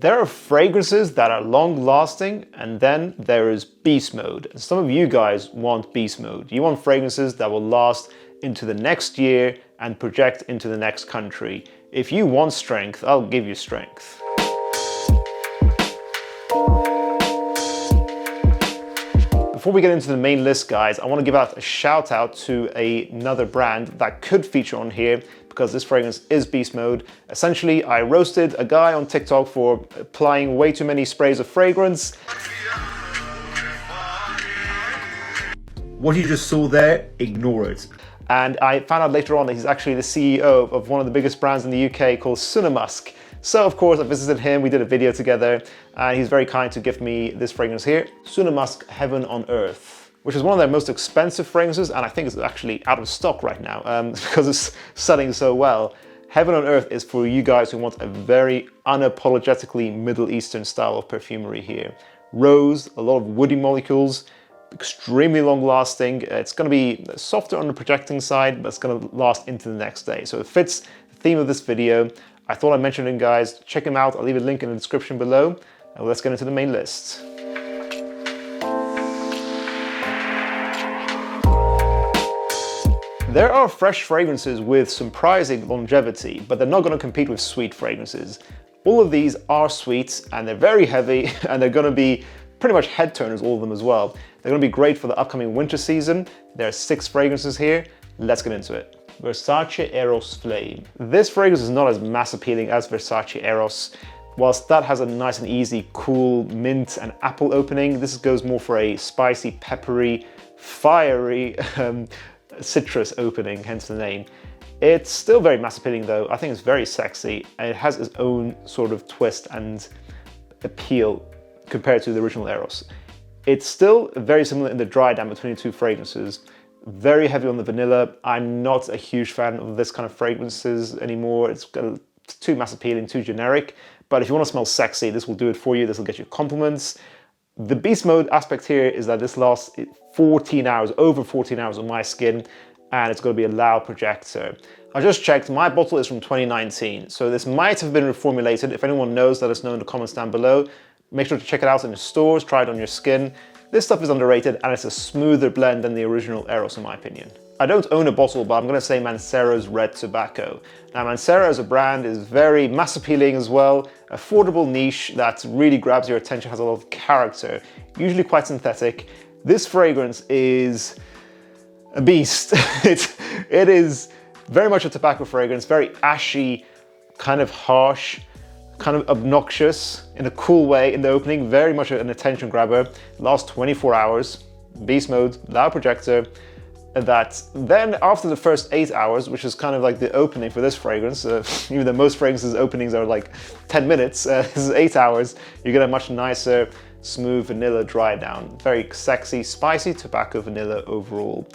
There are fragrances that are long lasting, and then there is beast mode. And some of you guys want beast mode. You want fragrances that will last into the next year and project into the next country. If you want strength, I'll give you strength. Before we get into the main list, guys, I want to give out a shout out to another brand that could feature on here because this fragrance is beast mode. Essentially, I roasted a guy on TikTok for applying way too many sprays of fragrance. What you just saw there, ignore it. And I found out later on that he's actually the CEO of one of the biggest brands in the UK called Musk. So of course I visited him, we did a video together, and he's very kind to give me this fragrance here, Musk Heaven on Earth, which is one of their most expensive fragrances, and I think it's actually out of stock right now because it's selling so well. Heaven on Earth is for you guys who want a very unapologetically Middle Eastern style of perfumery here. Rose, a lot of woody molecules, extremely long lasting. It's going to be softer on the projecting side, but it's going to last into the next day. So it fits the theme of this video. I thought I'd mention it, guys. Check him out. I'll leave a link in the description below. And let's get into the main list. There are fresh fragrances with surprising longevity, but they're not going to compete with sweet fragrances. All of these are sweet, and they're very heavy, and they're going to be pretty much head turners, all of them as well. They're going to be great for the upcoming winter season. There are 6 fragrances here. Let's get into it. Versace Eros Flame. This fragrance is not as mass appealing as Versace Eros. Whilst that has a nice and easy, cool mint and apple opening, this goes more for a spicy, peppery, fiery citrus opening, hence the name. It's still very mass appealing though. I think it's very sexy, and it has its own sort of twist and appeal compared to the original Eros. It's still very similar in the dry down between the two fragrances. Very heavy on the vanilla. I'm not a huge fan of this kind of fragrances anymore. It's too mass appealing, too generic. But if you want to smell sexy, this will do it for you. This will get you compliments. The beast mode aspect here is that this lasts 14 hours, over 14 hours on my skin, and it's going to be a loud projector. I just checked, my bottle is from 2019, so this might have been reformulated. If anyone knows, let us know in the comments down below. Make sure to check it out in the stores, try it on your skin. This stuff is underrated, and it's a smoother blend than the original Eros in my opinion. I don't own a bottle, but I'm going to say Mancera's Red Tobacco. Now Mancera as a brand is very mass appealing as well, affordable niche that really grabs your attention, has a lot of character, usually quite synthetic. This fragrance is a beast. It is very much a tobacco fragrance, very ashy, kind of harsh, kind of obnoxious in a cool way in the opening, very much an attention grabber. Lasts 24 hours, beast mode, loud projector. That then after the first 8 hours, which is kind of like the opening for this fragrance, even though most fragrances openings are like 10 minutes, this is 8 hours, you get a much nicer, smooth vanilla dry down. Very sexy, spicy tobacco vanilla overall.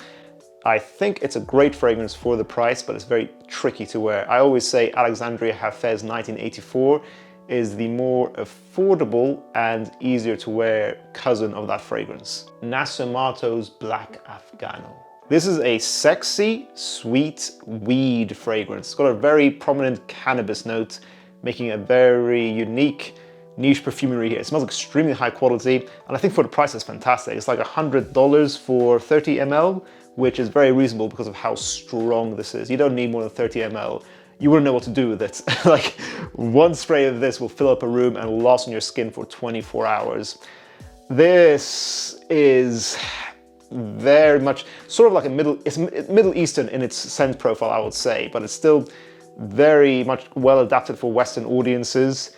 I think it's a great fragrance for the price, but it's very tricky to wear. I always say Alexandria Hafez 1984 is the more affordable and easier to wear cousin of that fragrance. Nasomatto's Black Afghano. This is a sexy, sweet weed fragrance. It's got a very prominent cannabis note, making a very unique niche perfumery here. It smells extremely high quality, and I think for the price it's fantastic. It's like $100 for 30 ml, which is very reasonable because of how strong this is. You don't need more than 30 ml. You wouldn't know what to do with it. Like one spray of this will fill up a room and will last on your skin for 24 hours. This is very much sort of like it's Middle Eastern in its scent profile, I would say, but it's still very much well adapted for Western audiences.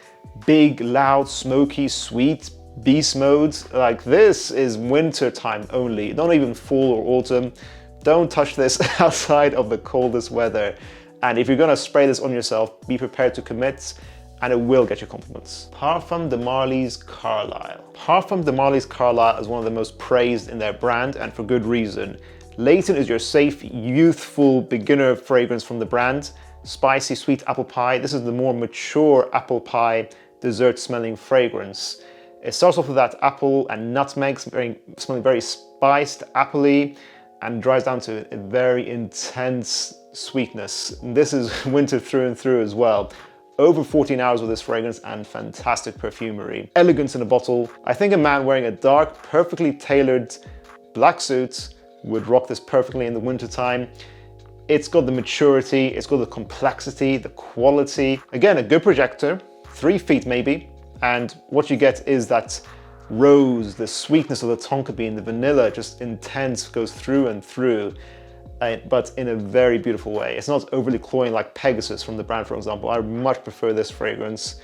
Big, loud, smoky, sweet, beast modes. Like this is winter time only, not even fall or autumn. Don't touch this outside of the coldest weather. And if you're gonna spray this on yourself, be prepared to commit, and it will get you compliments. Parfums de Marly's Carlisle. Parfums de Marly's Carlisle is one of the most praised in their brand, and for good reason. Layton is your safe, youthful beginner fragrance from the brand. Spicy, sweet apple pie. This is the more mature apple pie dessert smelling fragrance. It starts off with that apple and nutmeg, smelling very spiced, appley, and dries down to a very intense sweetness. This is winter through and through as well. over 14 hours with this fragrance and fantastic perfumery. Elegance in a bottle. I think a man wearing a dark, perfectly tailored black suit would rock this perfectly in the wintertime. It's got the maturity, it's got the complexity, the quality. Again, a good projector, 3 feet maybe, and what you get is that rose, the sweetness of the tonka bean, the vanilla, just intense, goes through and through, but in a very beautiful way. It's not overly cloying like Pegasus from the brand, for example. I much prefer this fragrance,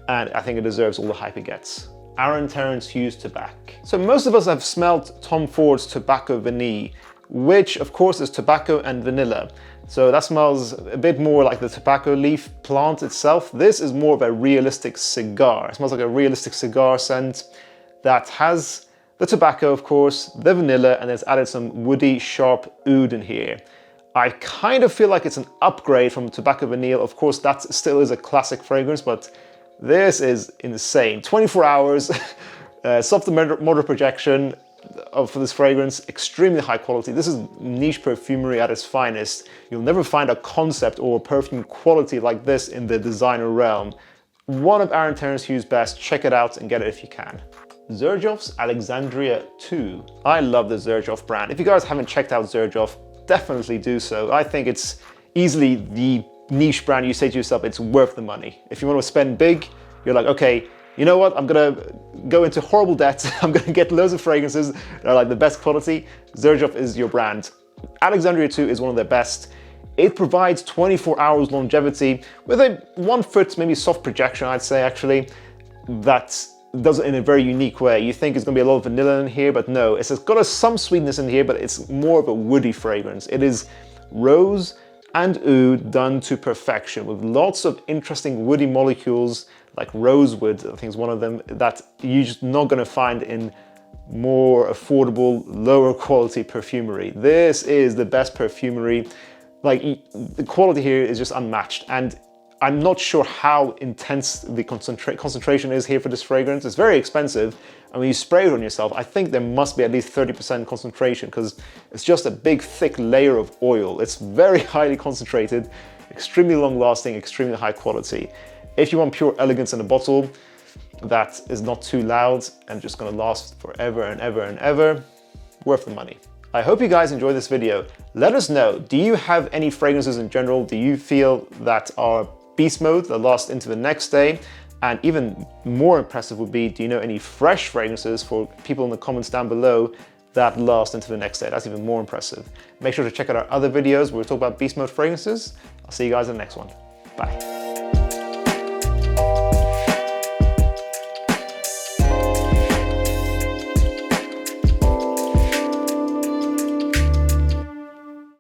and I think it deserves all the hype it gets. Terence Hughes Tabac. So most of us have smelled Tom Ford's Tobacco Vanille, which of course is tobacco and vanilla. So that smells a bit more like the tobacco leaf plant itself. This is more of a realistic cigar. It smells like a realistic cigar scent that has the tobacco, of course, the vanilla, and it's added some woody, sharp oud in here. I kind of feel like it's an upgrade from Tobacco Vanille. Of course, that still is a classic fragrance, but this is insane. 24 hours, soft moderate projection for this fragrance, extremely high quality. This is niche perfumery at its finest. You'll never find a concept or perfume quality like this in the designer realm. One of Terence Hughes' best. Check it out and get it if you can. Xerjoff's Alexandria II. I love the Zerjov brand. If you guys haven't checked out Zerjov, definitely do so. I think it's easily the niche brand you say to yourself, it's worth the money. If you want to spend big, you're like, okay, you know what? I'm gonna go into horrible debt. I'm gonna get loads of fragrances that are like the best quality. Zerjov is your brand. Alexandria II is one of their best. It provides 24 hours longevity with a 1 foot, maybe soft projection, I'd say actually, that does it in a very unique way. You think it's gonna be a lot of vanilla in here, but no, it's got some sweetness in here, but it's more of a woody fragrance. It is rose and oud done to perfection with lots of interesting woody molecules like rosewood, I think is one of them, that you're just not gonna find in more affordable, lower quality perfumery. This is the best perfumery. Like, the quality here is just unmatched, and I'm not sure how intense the concentration is here for this fragrance. It's very expensive, and when you spray it on yourself, I think there must be at least 30% concentration, because it's just a big, thick layer of oil. It's very highly concentrated, extremely long-lasting, extremely high quality. If you want pure elegance in a bottle that is not too loud and just gonna last forever and ever and ever, worth the money. I hope you guys enjoyed this video. Let us know, do you have any fragrances in general? Do you feel that are beast mode that last into the next day? And even more impressive would be, do you know any fresh fragrances for people in the comments down below that last into the next day? That's even more impressive. Make sure to check out our other videos where we talk about beast mode fragrances. I'll see you guys in the next one. Bye.